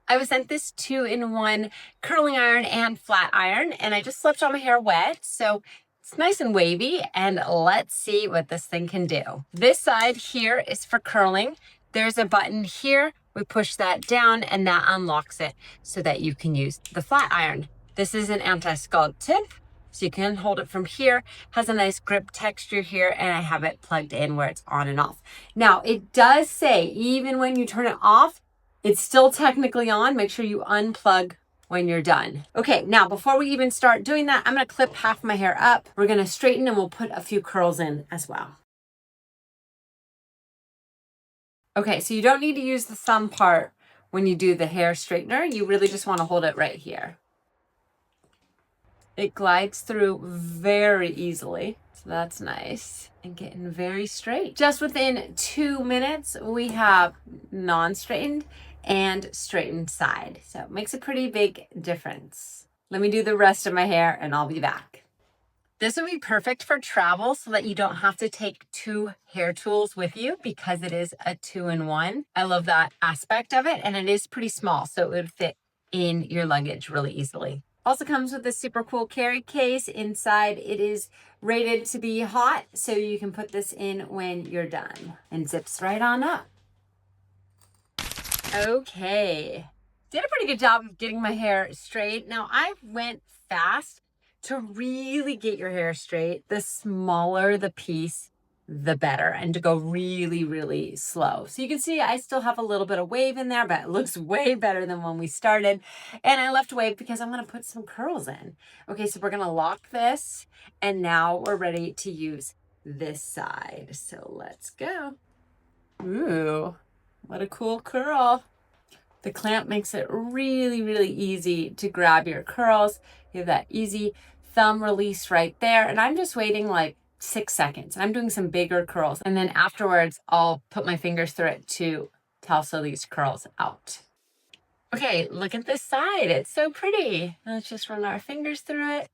I was sent this 2-in-1 curling iron and flat iron, and I just left all my hair wet, so it's nice and wavy, and let's see what this thing can do. This side here is for curling. There's a button here. We push that down and that unlocks it so that you can use the flat iron. This is an anti-scald tip, so you can hold it from here. Has a nice grip texture here, and I have it plugged in where it's on and off. Now, it does say even when you turn it off, it's still technically on. Make sure you unplug when you're done. Okay, now before we even start doing that, I'm gonna clip half my hair up. We're gonna straighten and we'll put a few curls in as well. Okay, so you don't need to use the thumb part when you do the hair straightener. You really just wanna hold it right here. It glides through very easily, so that's nice. And getting very straight. Just within 2 minutes, we have non-straightened and straightened side. So it makes a pretty big difference. Let me do the rest of my hair and I'll be back. This would be perfect for travel so that you don't have to take 2 hair tools with you because it is a 2-in-1. I love that aspect of it, and it is pretty small, so it would fit in your luggage really easily. Also comes with a super cool carry case. Inside it is rated to be hot, so you can put this in when you're done, and zips right on up. Okay, did a pretty good job of getting my hair straight. Now I went fast. To really get your hair straight, the smaller the piece, the better, and to go really, really slow. So you can see I still have a little bit of wave in there, but it looks way better than when we started. And I left wave because I'm gonna put some curls in. Okay, so we're gonna lock this, and now we're ready to use this side. So let's go. Ooh, what a cool curl. The clamp makes it really, really easy to grab your curls. You have that easy thumb release right there. And I'm just waiting like 6 seconds. I'm doing some bigger curls. And then afterwards, I'll put my fingers through it to tousle these curls out. Okay, look at this side. It's so pretty. Let's just run our fingers through it.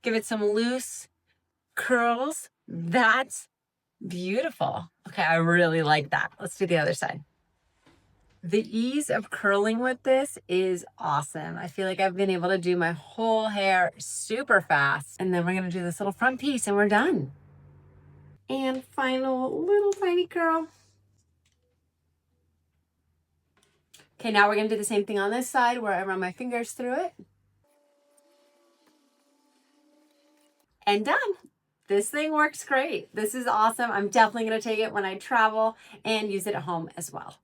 Give it some loose curls. That's beautiful. Okay, I really like that. Let's do the other side. The ease of curling with this is awesome. I feel like I've been able to do my whole hair super fast. And then we're gonna do this little front piece and we're done. And final little tiny curl. Okay, now we're gonna do the same thing on this side where I run my fingers through it. And done. This thing works great. This is awesome. I'm definitely gonna take it when I travel and use it at home as well.